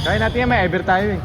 Kaya natin yan, may ever tayo eh.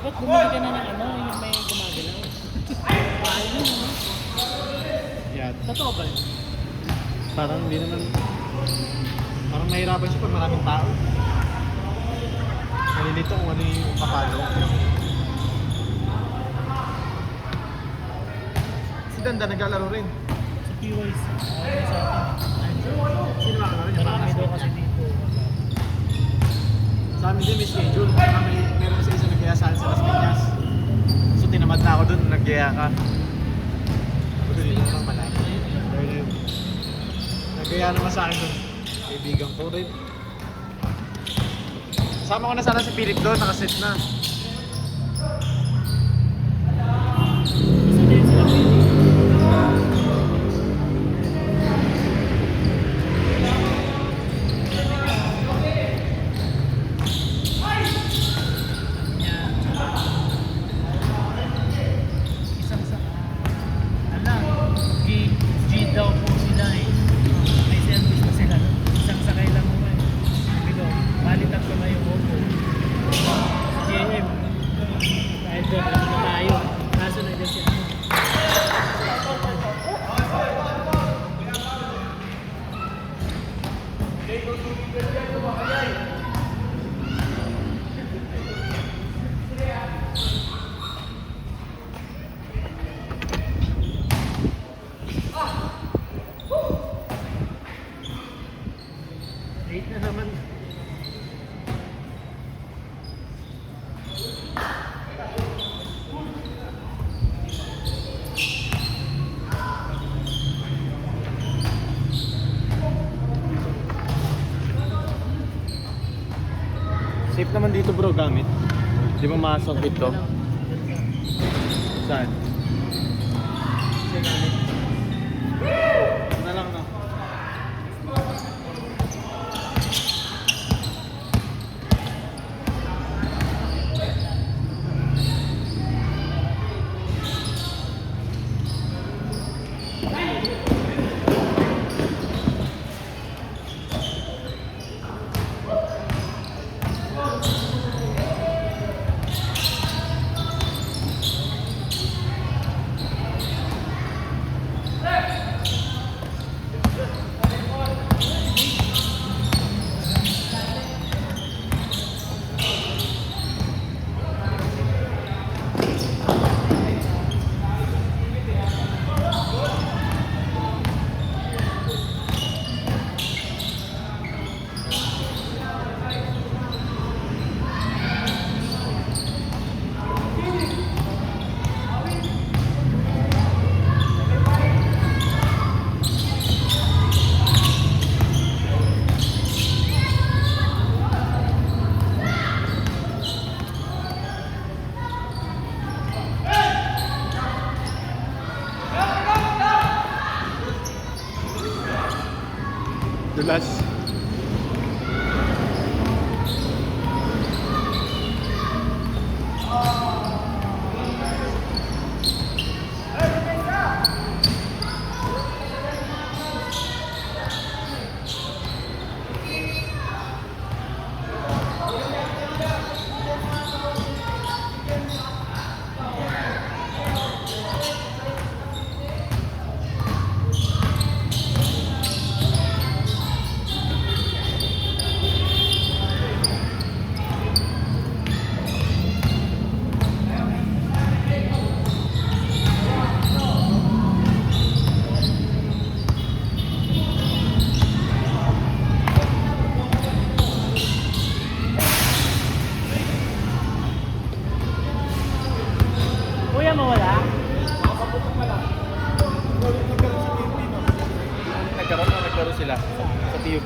Dapat bumili ka na ng ano, yung may gumagalaw. Ayaw yun, ano? Yeah. Totoo ba yun? Parang hindi naman... Parang mahirapan siya pag maraming tao. Nalilito kung ano yung papalo. Si Danda naglalaro rin. Sa PYC. Ayaw sa akin. Sino makalaro niya? Marami daw kasi dito. Sa amin din may schedule. Meron sa isa nag-iasaan sa Las Piñas. So tinamad na ako dun, nag-iya ka. Sabi ko dito naman malaki. Nag-iya naman sa akin dun. Kaibigan ko rin. Kasama ko na sana si Philip doon, nakaset na. Gusto din sila pili. Isang sa... Ala, G daw po sila eh. May service na sila. Isang sakay lang mo eh. Sabi ko, balitan ko na yung Oppo. JM. Kahit doon, ano na tayo. Kaso na dyan siya. Late na naman. Safe naman dito bro gamit. Di ba masok dito? Saan? Na lang na.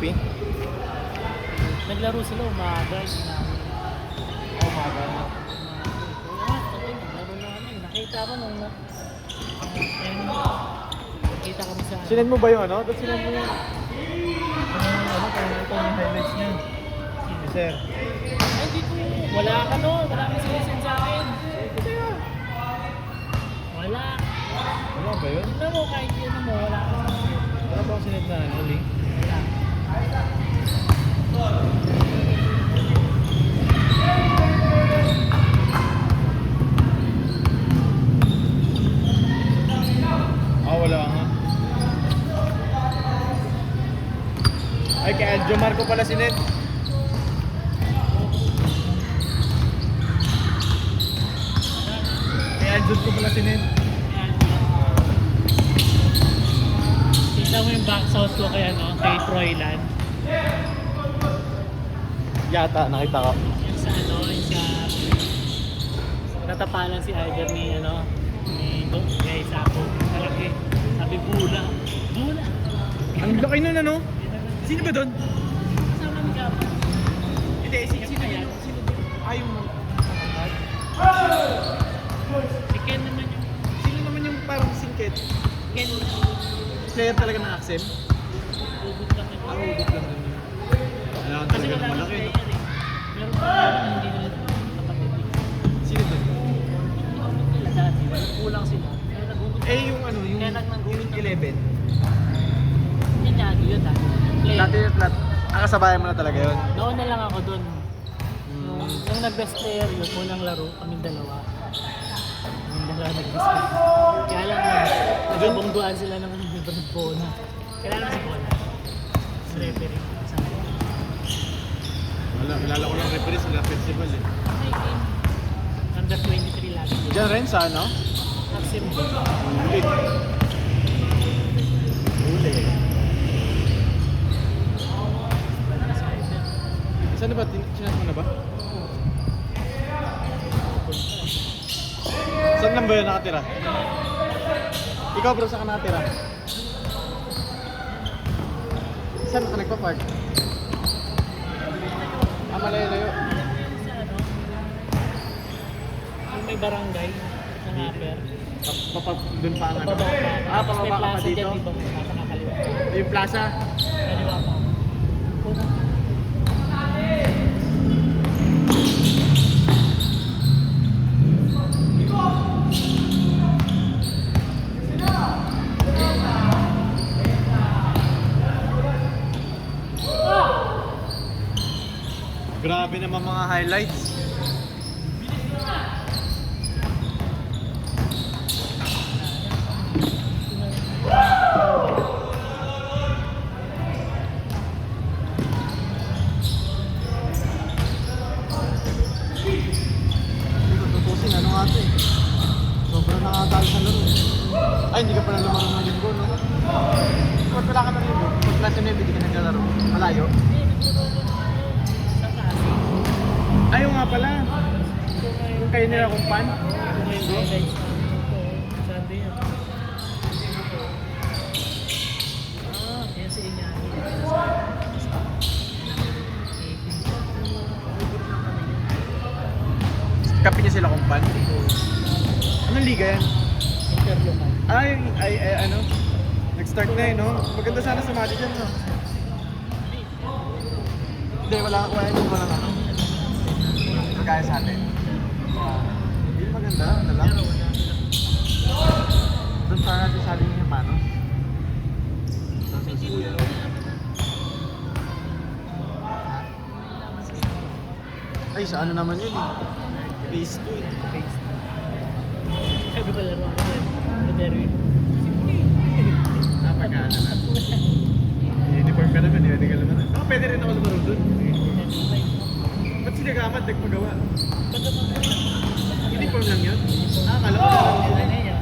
Shopee? Naglaro sila umaga. Umaga na. Naglaro namin. Nakita ko nung nakita kami sa Sinend mo ba yung ano? Ba't sinend mo yung... ano, kaya ito yung highlights niya. Yes, sir. Ay, hindi ko. Wala ka no. Wala kang sinisend sa akin. Wala. Wala ba yun? Tignan mo kahit yun mo. Wala kang sinisend. Wala ba akong sinend na ano, link? Wala. Wala nga. Ay, kay Aljo Marco pala sinend. Kay Aljo ko pala sinend. Kita mo yung backshot ko kay ano, kay Troylan. Yata, nakita ko. Yung sa ano, yung sa natapalan si Ider ni ano, ni Gay Sapo. Malaki. Sabi bula. Bula. Ang laki nun ano? Sino ba doon? Kasama ni Gabo. Hindi, Sino yan? Sino din? yung... Si Ken naman yung Sino naman yung parang singkit? Ken. Player talaga ng Axem? Ubod lang yun. Ubot lang din. Kailangan Kasi talaga wala ng nang malaki. player eh. Meron pa rin hindi nila kapatid. Sino doon? Hindi nila dati. Kulang sila. Pero nag-ubod. Eh, yung ano, yung Kaya nag-ubod 11. Hindi niya, yun dati. Player. Dati yung flat. Kasabayan mo na talaga yun. Noon na lang ako dun. Nung nag-best player yun, unang laro, kaming dalawa. Kaming dalawa nag-best player. Kaya lang nagabongguan sila ng Bona. Kailangan si Bona. Si referee. Wala, kilala ko lang referee sa festival eh. May game. Under 23 lagi. Diyan rin sa ano? Maxim. Ulit. Ulit. Saan na ba? Sinat mo na ba? Saan lang ba yun nakatira? Ikaw bro, saan ka nakatira? Saan ka nagpa-park? Malayo-layo. Sa ano? Yung may barangay na Haper. Doon pa ang ano? Pababa pa. Pababa ka pa May plaza dito? dyan, di ba? Nasa nakaliwa. Yung plaza? Kaliwa pa. Una. Grabe naman mga highlights. Hindi ko tutusin, ano nga ito eh. Sobrang nakatalo sa laro. Ay, hindi ka pala lumarong ng linggo, no? Pag wala ka na rin, pag klase na hindi ka naglalaro. Malayo. Sa klase. Ayaw nga pala. Yung kayo nila kung pan. Kung may highlights na ito, Sunday yan. Yan si Inyaki. Kapi niya sila kung pan. Anong liga yan? Interlocal. Ay, ano? Nag-start na eh, no? Maganda sana sumali dyan, no? Hindi, wala na. Magkaya sa atin. Hindi maganda, ano lang. Doon sana natin sali niya yung mano. Ay, sa ano naman yun eh. Phase 2 eh. Sabi ko laro ako yan. Derwin. Napagana na. Uniform ka naman, hindi ka naman. Baka pwede rin ako lumaro doon. Ba't sinagamat, nagpagawa? Uniform lang yun? Akala ko lang.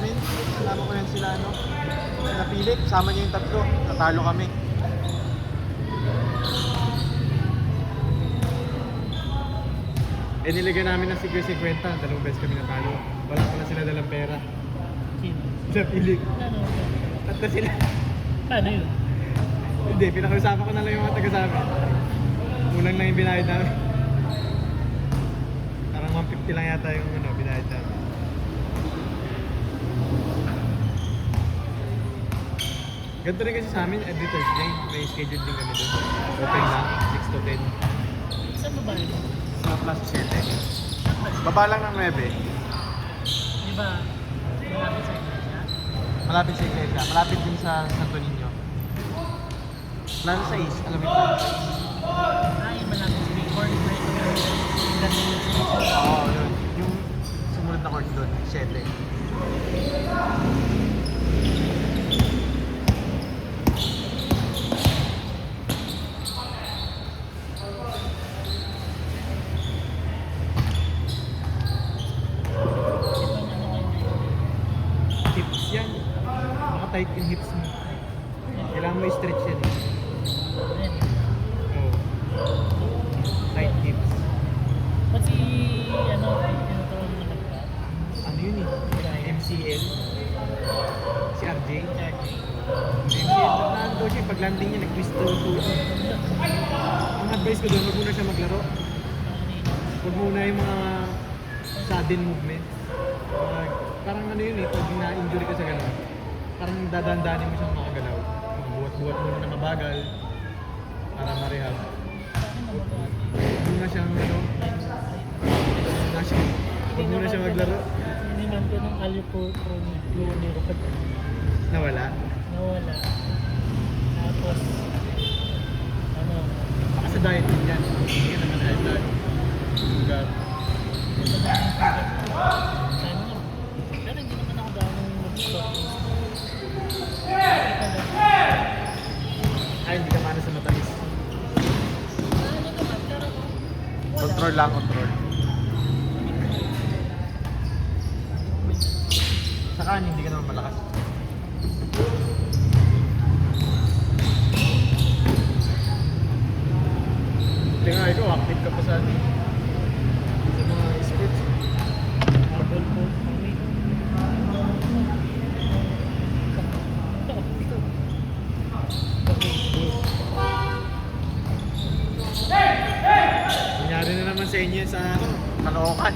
namin. Kasama ko yan sila, ano. Napili, kasama niya yung tatlo. Natalo kami. Eh, nilagyan namin ng siguro 50. Dalawang beses kami natalo. Wala pala sila dalang pera. Sino? Sa pilik. Ano? Tatlo sila. Paano yun? Hindi, pinakausapan ko na lang yung mga taga sa amin. Kulang lang yung binayad namin. Parang 150 lang yata yung ano, binayad namin. Ganito rin kasi sa amin, every Thursday, may schedule din kami doon. Open lang, 6 to 10. Saan ba ba yun? Sa plus 7. Baba lang ng 9. Di ba? Malapit sa iglesia? Malapit sa iglesia, malapit din sa Santo Niño. Plaza 6, alam mo yung Plaza 6? Ay, malapit sa Bicor. Oo, yun. Yung sumunod na court doon, 7. Hips yan. Naka-tight yung hips mo. Kailangan mo i-stretch yan eh. Oo. Tight hips. Ba't si, ano, tinuturuan mo na nagpa? Ano yun eh? MCL. Si RJ. RJ. MCL. Nando siya, pag landing niya, nag-twist to. Ang advice ko doon, huwag muna siya maglaro. Huwag muna yung mga sudden movement. Parang ano yun eh, pag na-injury ka sa gano'n, parang dadandanin mo siyang makagalaw. Buhat-buhat muna na mabagal para ma-rehab. Huwag muna siyang ano, huwag muna siyang maglaro. Ininom ko ng alipronirod. Nawala. Nawala. Tapos, ano, Baka sa diet din yan. Hindi naman high blood. Sugar. ito na yung sugat. Sana nga. Pero hindi naman ako gano'ng mag-stop. Ay, hindi ka mana sa matamis. Ano naman, pero wala. Control lang, control. Sa kanin, hindi ka naman malakas. Tingnan ikaw, active ka pa sa ano, sa mga sports. Apple po. Nangyari na naman sa inyo sa ano, Caloocan.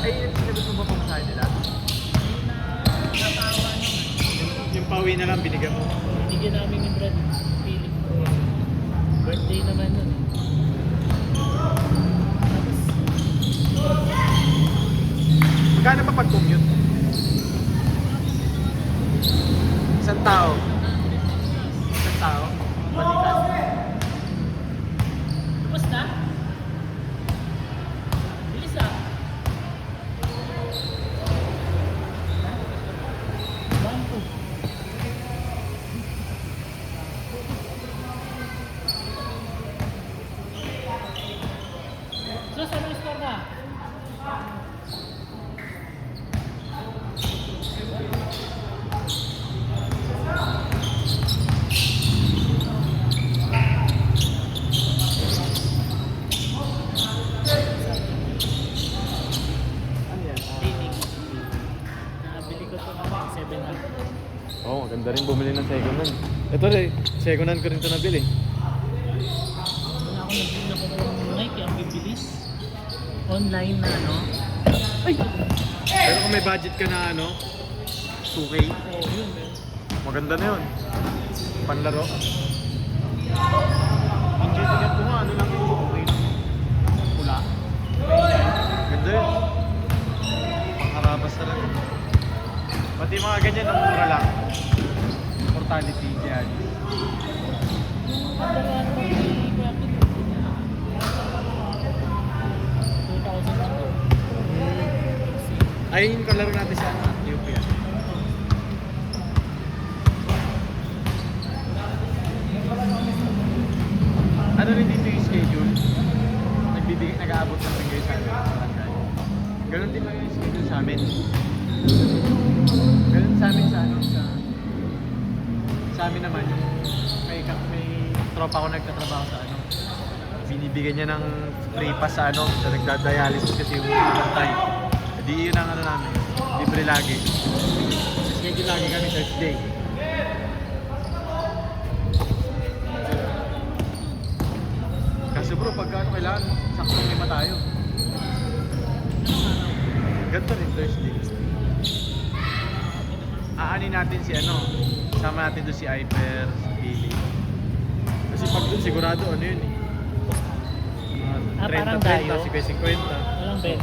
Ay, sinagot mo ba pamasahe nila? Yung pauwi na lang, binigyan mo. Bigyan namin ni Brad Philip. Birthday naman nun. Tapos, Magkano pa pag-commute? Isang tao. Isang tao. Balikan. tapos na? Bilis ah. Bangko. So, saan ang score na? Ano yan? Dating. Nabili ko ito ng 700. Oo, maganda rin bumili ng second hand. Ito rin, second hand ko rin ito nabili. Wala ako nabili na ko ng Nike, ang bibilis. Online na ano. Ay! Pero kung may budget ka na ano, 2K, Oo, yun. maganda na yun. Panlaro. Enjoy ticket ko nga, ano lang yung okay. Pula. Ganda yun. Pangharabas talaga. Pati mga ganyan, ang mura lang. Mortality, yan. Ang dalawa naman ni Kuwapit. 2,000 lang to. Ay, yung kalaro natin sa UP yan. Ano rin dito yung schedule? Nag-aabot ng bigay sa barangay. Ganun din lang yung schedule sa amin. Ganun sa amin sa ano, sa amin naman, yung may tropa ko nagtatrabaho sa ano. Binibigyan niya ng free pass sa ano, sa nagdadialysis kasi yung bantay. Hindi yun ang ano namin, libre lagi. Schedule lagi kami Thursday. Kasi bro, pagka ano kailangan, saktong lima tayo. Ganito rin Thursday. Aanin natin si ano, sama natin doon si Iper, si Billy. Kasi pag doon sigurado ano yun eh. Parang 30, dayo. 50, 50. Walang 20.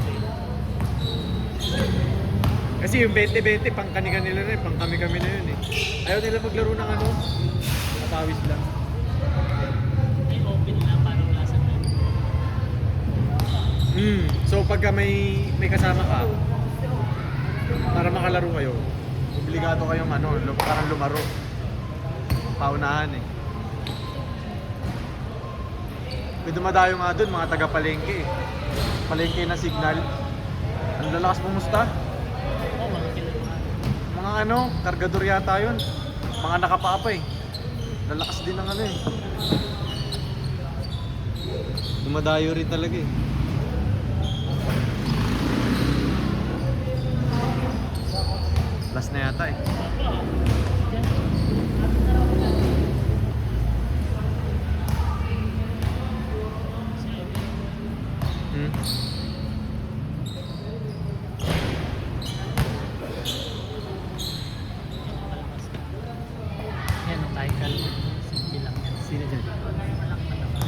Kasi yung 20-20, pang kani-kanila na pang kami-kami na yun eh. Ayaw nila maglaro ng ano, matawis lang. May open na, parang lasa na. So pagka may kasama ka, para makalaro kayo, obligado kayong ano, parang lumaro. Paunahan eh. May dumadayo nga dun, mga taga-palengke eh. Palengke na signal. Ang lalakas pumusta. Oo, mga kilala. Mga ano, kargador yata yun. Mga nakapapa eh. Lalakas din ng ano eh. Dumadayo rin talaga eh. Last na yata eh. Yan, ang Michael. Sige lang yan. Sino dyan? Walang mataba.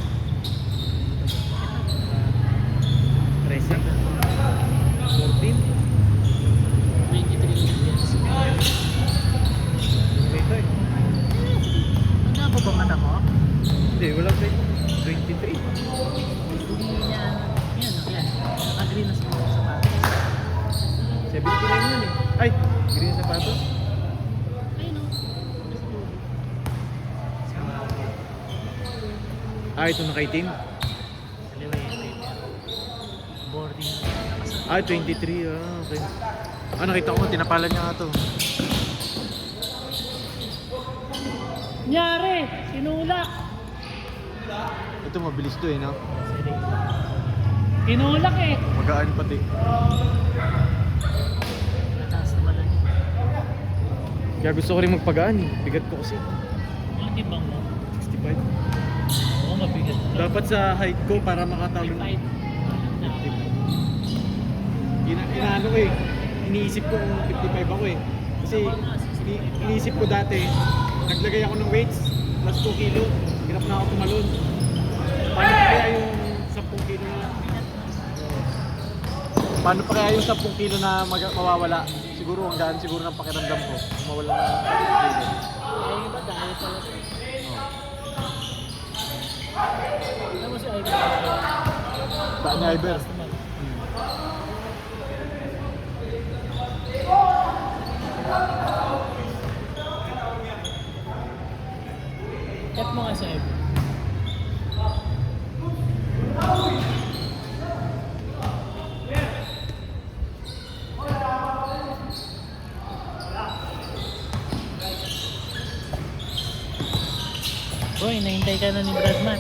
13? 14? 23 years. Ito eh. Ang dabo ba mata mo? Hindi, wala sa 23. Hindi niya. Yan, yan. Naka-green na siguro sa pati. 79 yun eh. Ay! Green na sapatos. Ayun o. Ito nakaitim. Kaliwa yun. Boarding. Ah, 23. Okay. Nakita ko, tinapalan niya nga to. Nyari! Sinulak! Ito mabilis to eh, no? Sinulak eh! Magaan pati. Mataas na pala niya. Kaya gusto ko rin magpagaan eh. Bigat ko kasi. Ang tibang mo. 65. Oo, mabigat. Dapat sa height ko para makatalon. 55. Inaano ko eh. Iniisip ko kung 55 ako eh. Kasi iniisip ko dati, naglagay ako ng weights plus 2 kilo. Hirap na ako tumalon. Paano pa kaya yung 10 kilo na? Paano pa kaya yung 10 kilo na mawawala? Siguro ang gaan siguro ng pakiramdam ko. Mawala na ng 10 kilo. Ay, iba dahil pala. Alam mo si Ivan? Daan ni Iber. Tap mo nga si Ivan. Boy, nahintay ka na ni Brad Matt.